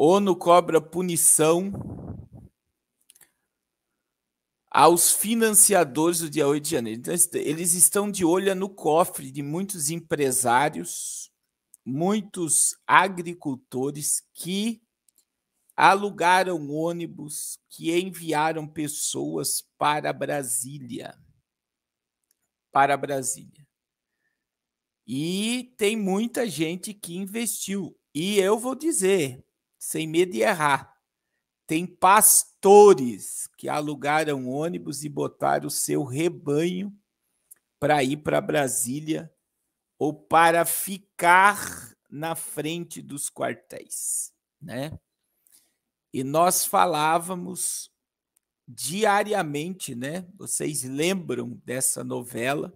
ONU cobra punição aos financiadores do dia 8 de janeiro. Então, eles estão de olho no cofre de muitos empresários, muitos agricultores que alugaram ônibus, que enviaram pessoas para Brasília. E tem muita gente que investiu. E eu vou dizer, sem medo de errar, tem pastores que alugaram ônibus e botaram o seu rebanho para ir para Brasília ou para ficar na frente dos quartéis, né? E nós falávamos diariamente, né? Vocês lembram dessa novela?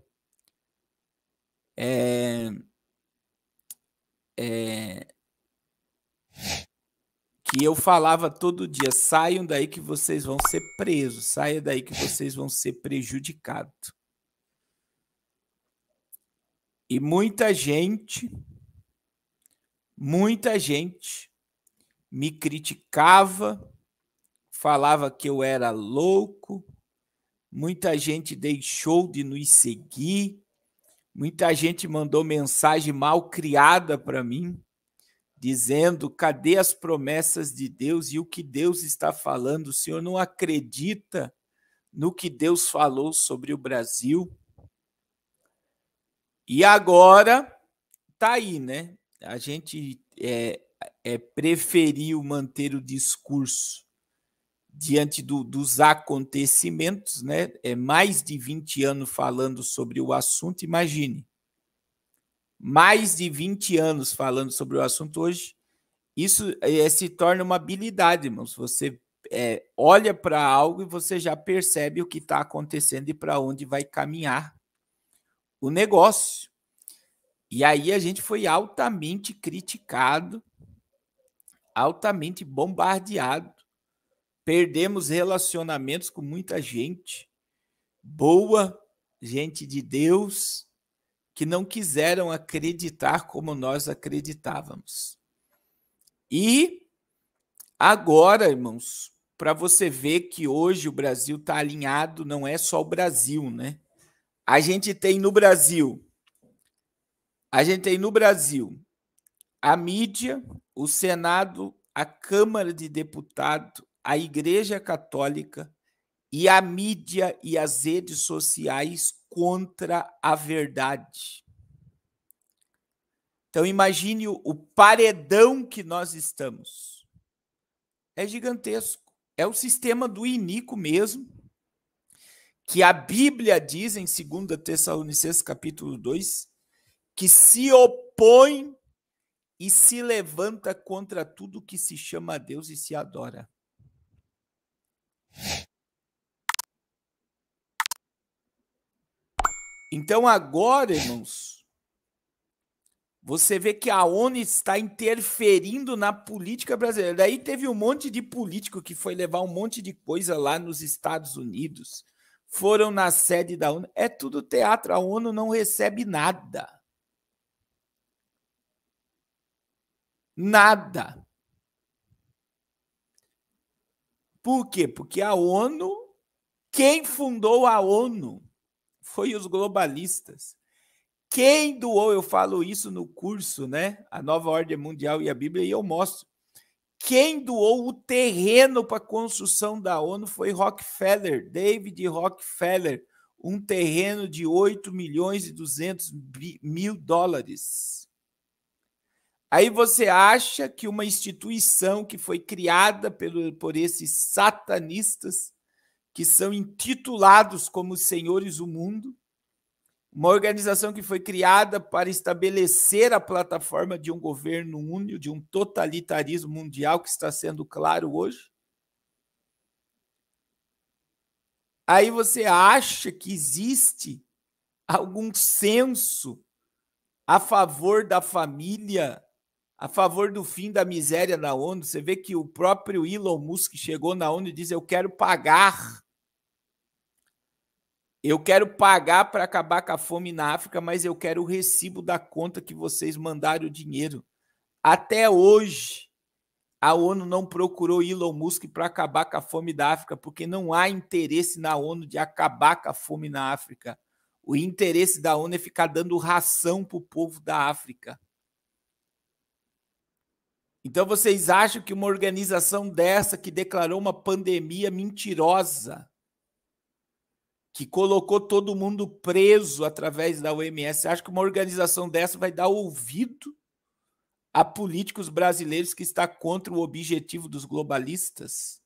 Que eu falava todo dia, saiam daí que vocês vão ser presos, saiam daí que vocês vão ser prejudicados. E muita gente me criticava, falava que eu era louco, muita gente deixou de nos seguir, muita gente mandou mensagem mal criada para mim, dizendo, cadê as promessas de Deus e o que Deus está falando? O senhor não acredita no que Deus falou sobre o Brasil? E agora tá aí, né? A gente preferiu manter o discurso diante dos acontecimentos, né? Mais de 20 anos falando sobre o assunto, imagine. Mais de 20 anos falando sobre o assunto hoje, isso se torna uma habilidade, irmãos. Você olha para algo e você já percebe o que está acontecendo e para onde vai caminhar o negócio. E aí a gente foi altamente criticado, altamente bombardeado. Perdemos relacionamentos com muita gente boa, gente de Deus, que não quiseram acreditar como nós acreditávamos. E agora, irmãos, para você ver que hoje o Brasil está alinhado, não é só o Brasil, né? A gente tem no Brasil a mídia, o Senado, a Câmara de Deputados, a Igreja Católica e a mídia e as redes sociais contra a verdade. Então, imagine o paredão que nós estamos. É gigantesco. É o sistema do inico mesmo, que a Bíblia diz em 2 Tessalonicenses capítulo 2, que se opõe e se levanta contra tudo que se chama a Deus e se adora. Então agora, irmãos, você vê que a ONU está interferindo na política brasileira. Daí teve um monte de político que foi levar um monte de coisa lá nos Estados Unidos, foram na sede da ONU. É tudo teatro, a ONU não recebe nada. Nada. Por quê? Porque a ONU, quem fundou a ONU foi os globalistas. Quem doou, eu falo isso no curso, né? A Nova Ordem Mundial e a Bíblia, e eu mostro. Quem doou o terreno para a construção da ONU foi Rockefeller, David Rockefeller, um terreno de 8.200.000 dólares. Aí você acha que uma instituição que foi criada por esses satanistas, que são intitulados como senhores do mundo, uma organização que foi criada para estabelecer a plataforma de um governo único, de um totalitarismo mundial que está sendo claro hoje? Aí você acha que existe algum senso a favor da família, a favor do fim da miséria na ONU? Você vê que o próprio Elon Musk chegou na ONU e disse, eu quero pagar para acabar com a fome na África, mas eu quero o recibo da conta que vocês mandaram o dinheiro. Até hoje, a ONU não procurou Elon Musk para acabar com a fome da África, porque não há interesse na ONU de acabar com a fome na África. O interesse da ONU é ficar dando ração para o povo da África. Então, vocês acham que uma organização dessa, que declarou uma pandemia mentirosa, que colocou todo mundo preso através da OMS, acha que uma organização dessa vai dar ouvido a políticos brasileiros que está contra o objetivo dos globalistas?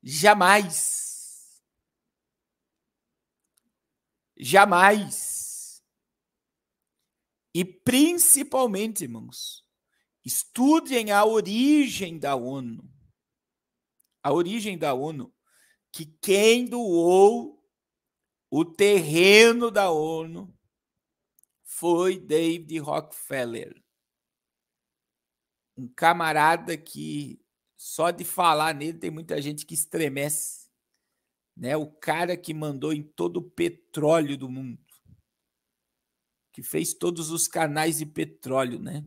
Jamais. Jamais. E principalmente, irmãos, estudem a origem da ONU. A origem da ONU, que quem doou o terreno da ONU foi David Rockefeller. Um camarada que, só de falar nele, tem muita gente que estremece. Né? O cara que mandou em todo o petróleo do mundo. Que fez todos os canais de petróleo, né?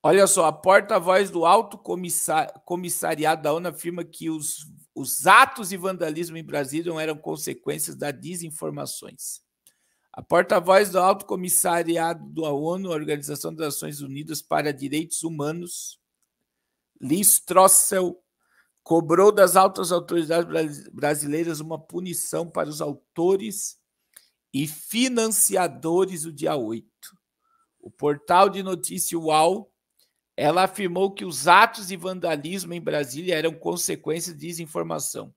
Olha só, a porta-voz do Alto Comissariado da ONU afirma que os atos de vandalismo em Brasília não eram consequências das desinformações. A porta-voz do Alto Comissariado da ONU, a Organização das Nações Unidas para Direitos Humanos, Liz Throssell, cobrou das altas autoridades brasileiras uma punição para os autores e financiadores do dia 8. O portal de notícia UOL, ela afirmou que os atos de vandalismo em Brasília eram consequência de desinformação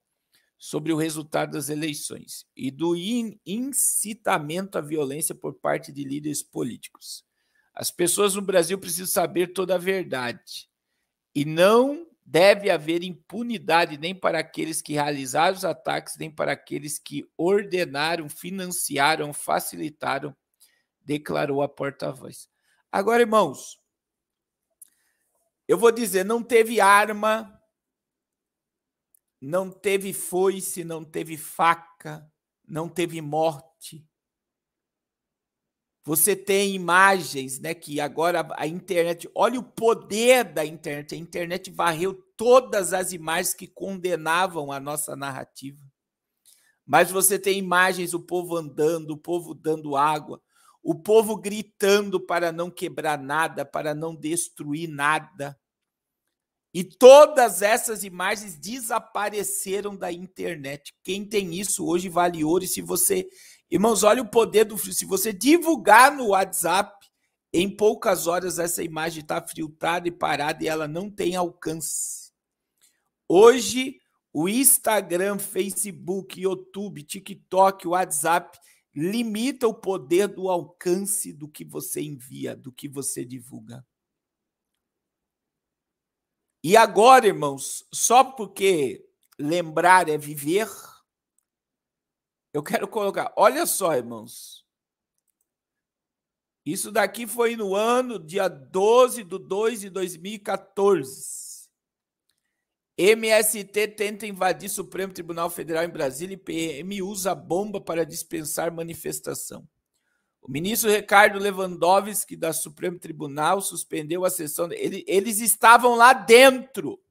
sobre o resultado das eleições e do incitamento à violência por parte de líderes políticos. As pessoas no Brasil precisam saber toda a verdade e não deve haver impunidade nem para aqueles que realizaram os ataques, nem para aqueles que ordenaram, financiaram, facilitaram, declarou a porta-voz. Agora, irmãos, eu vou dizer, não teve arma, não teve foice, não teve faca, não teve morte. Você tem imagens, né, que agora a internet, olha o poder da internet. A internet varreu todas as imagens que condenavam a nossa narrativa. Mas você tem imagens, o povo andando, o povo dando água, o povo gritando para não quebrar nada, para não destruir nada. E todas essas imagens desapareceram da internet. Quem tem isso hoje vale ouro. E se você, irmãos, olha o poder do frio. Se você divulgar no WhatsApp, em poucas horas essa imagem está filtrada e parada e ela não tem alcance. Hoje, o Instagram, Facebook, YouTube, TikTok, WhatsApp limita o poder do alcance do que você envia, do que você divulga. E agora, irmãos, só porque lembrar é viver, eu quero colocar, olha só, irmãos, isso daqui foi no ano, dia 12/2/2014. MST tenta invadir Supremo Tribunal Federal em Brasília e PM usa bomba para dispensar manifestação. O ministro Ricardo Lewandowski, da Supremo Tribunal, suspendeu a sessão. Eles estavam lá dentro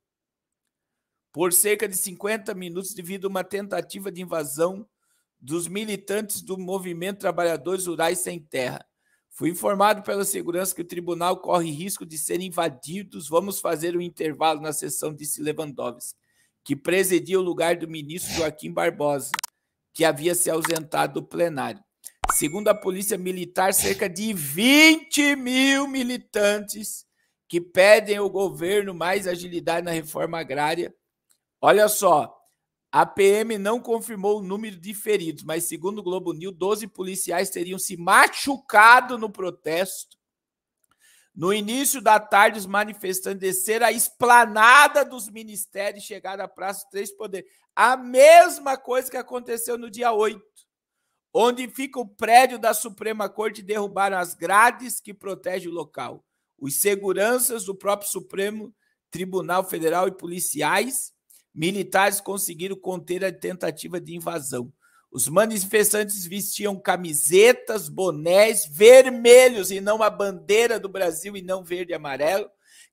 por cerca de 50 minutos devido a uma tentativa de invasão dos militantes do Movimento Trabalhadores Rurais Sem Terra. Fui informado pela segurança que o tribunal corre risco de ser invadidos. Vamos fazer um intervalo na sessão, disse Lewandowski, que presidia o lugar do ministro Joaquim Barbosa, que havia se ausentado do plenário. Segundo a Polícia Militar, cerca de 20 mil militantes que pedem ao governo mais agilidade na reforma agrária. Olha só, a PM não confirmou o número de feridos, mas segundo o Globo News, 12 policiais teriam se machucado no protesto. No início da tarde, os manifestantes desceram a esplanada dos ministérios e chegaram à Praça dos Três Poderes. A mesma coisa que aconteceu no dia 8. Onde fica o prédio da Suprema Corte, derrubaram as grades que protegem o local. Os seguranças do próprio Supremo Tribunal Federal e policiais militares conseguiram conter a tentativa de invasão. Os manifestantes vestiam camisetas, bonés vermelhos e não a bandeira do Brasil e não verde e amarelo,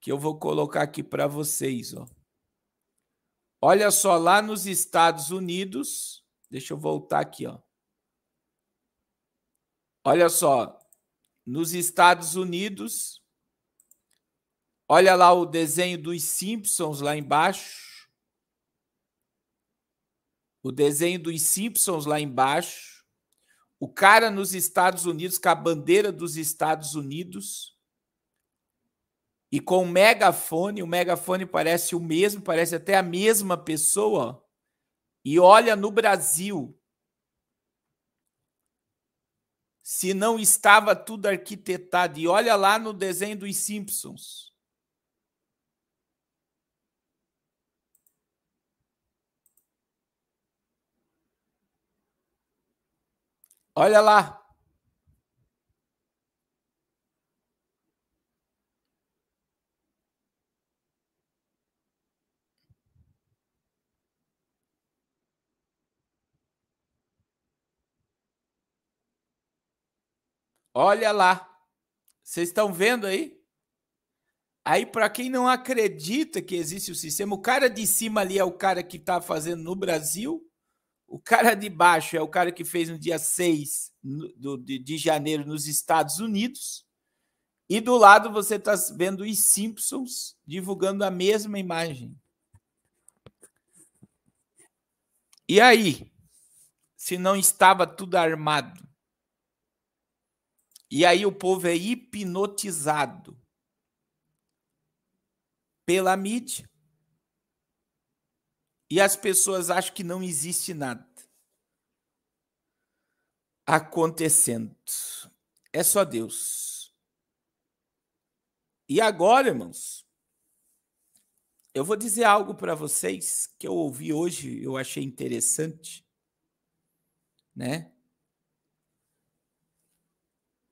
que eu vou colocar aqui para vocês, ó. Olha só, lá nos Estados Unidos, deixa eu voltar aqui, ó. Olha só, nos Estados Unidos, olha lá o desenho dos Simpsons lá embaixo. O desenho dos Simpsons lá embaixo. O cara nos Estados Unidos com a bandeira dos Estados Unidos e com o megafone parece o mesmo, parece até a mesma pessoa. E olha no Brasil, se não estava tudo arquitetado. E olha lá no desenho dos Simpsons. Olha lá. Olha lá. Vocês estão vendo aí? Aí, para quem não acredita que existe o sistema, o cara de cima ali é o cara que está fazendo no Brasil, o cara de baixo é o cara que fez no dia 6 de janeiro nos Estados Unidos, e do lado você está vendo os Simpsons divulgando a mesma imagem. E aí, se não estava tudo armado? E aí o povo é hipnotizado pela mídia. E as pessoas acham que não existe nada acontecendo. É só Deus. E agora, irmãos, eu vou dizer algo para vocês que eu ouvi hoje, eu achei interessante, né?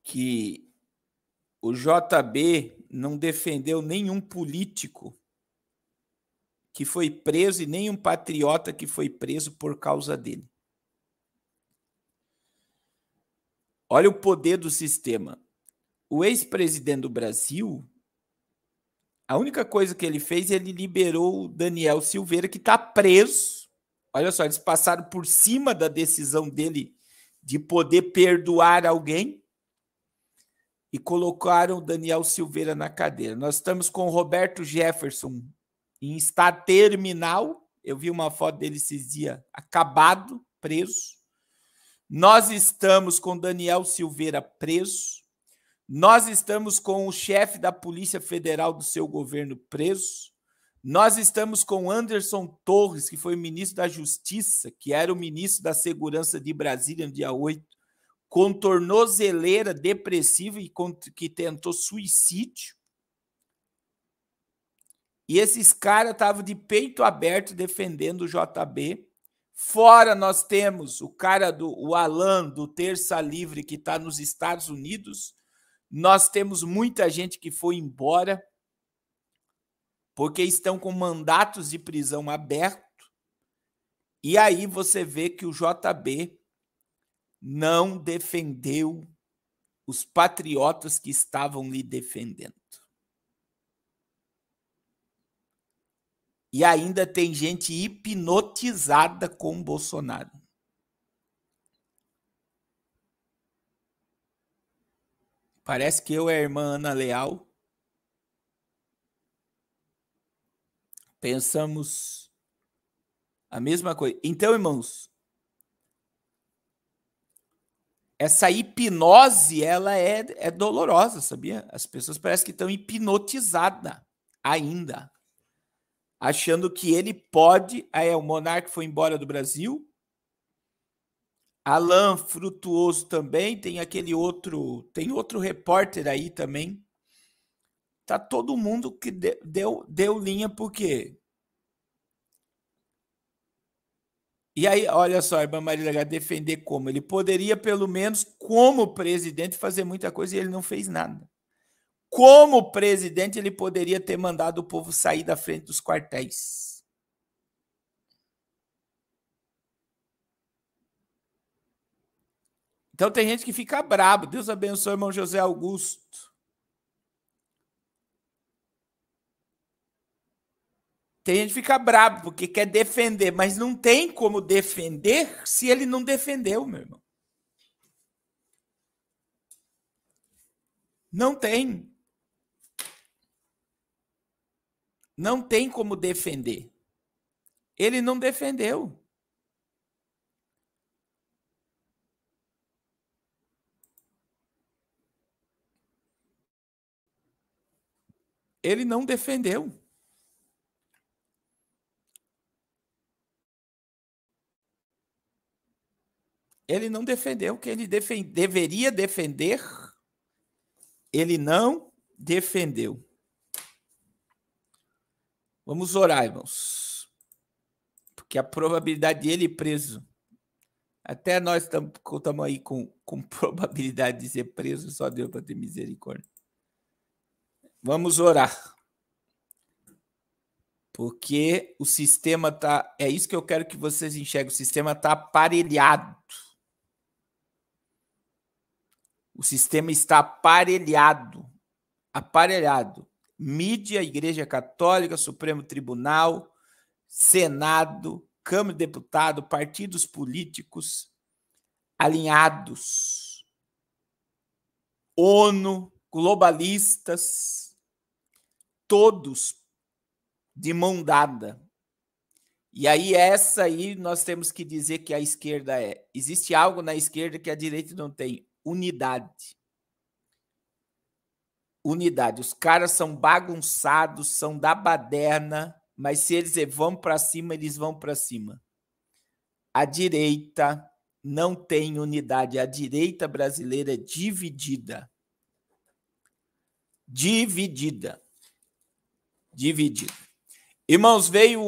Que o JB não defendeu nenhum político que foi preso e nenhum patriota que foi preso por causa dele. Olha o poder do sistema. O ex-presidente do Brasil, a única coisa que ele fez, ele liberou o Daniel Silveira, que está preso. Olha só, eles passaram por cima da decisão dele de poder perdoar alguém e colocaram o Daniel Silveira na cadeira. Nós estamos com o Roberto Jefferson em estado terminal. Eu vi uma foto dele esses dias, acabado, preso. Nós estamos com Daniel Silveira preso. Nós estamos com o chefe da Polícia Federal do seu governo preso. Nós estamos com Anderson Torres, que foi o ministro da Justiça, que era o ministro da Segurança de Brasília no dia 8, com tornozeleira depressiva e que tentou suicídio. E esses caras estavam de peito aberto defendendo o JB. Fora nós temos o cara o Alan, do Terça Livre, que está nos Estados Unidos. Nós temos muita gente que foi embora porque estão com mandatos de prisão aberto. E aí você vê que o JB não defendeu os patriotas que estavam lhe defendendo. E ainda tem gente hipnotizada com o Bolsonaro. Parece que eu e a irmã Ana Leal pensamos a mesma coisa. Então, irmãos, essa hipnose, ela é dolorosa, sabia? As pessoas parecem que estão hipnotizadas ainda, achando que ele pode... Aí o monarca foi embora do Brasil, Alan Frutuoso também, tem outro repórter aí também. Tá todo mundo que deu linha, por quê? E aí, olha só, a irmã Marília, defender como? Ele poderia, pelo menos, como presidente, fazer muita coisa e ele não fez nada. Como presidente, ele poderia ter mandado o povo sair da frente dos quartéis. Então tem gente que fica brabo. Deus abençoe o irmão José Augusto. Tem gente que fica bravo porque quer defender, mas não tem como defender se ele não defendeu, meu irmão. Não tem. Não tem como defender. Ele não defendeu. Ele não defendeu. Ele não defendeu o que ele deveria defender. Ele não defendeu. Vamos orar, irmãos. Porque a probabilidade de ele ir preso, até nós estamos aí com probabilidade de ser preso, só Deus para ter misericórdia. Vamos orar. Porque o sistema está... É isso que eu quero que vocês enxerguem. O sistema está aparelhado. O sistema está aparelhado. Aparelhado. Mídia, Igreja Católica, Supremo Tribunal, Senado, Câmara de Deputados, partidos políticos alinhados, ONU, globalistas, todos de mão dada. E aí essa aí nós temos que dizer que a esquerda é. Existe algo na esquerda que a direita não tem: unidade. Unidade. Os caras são bagunçados, são da baderna, mas se eles vão para cima, eles vão para cima. A direita não tem unidade. A direita brasileira é dividida. Dividida. Dividida. Irmãos, veio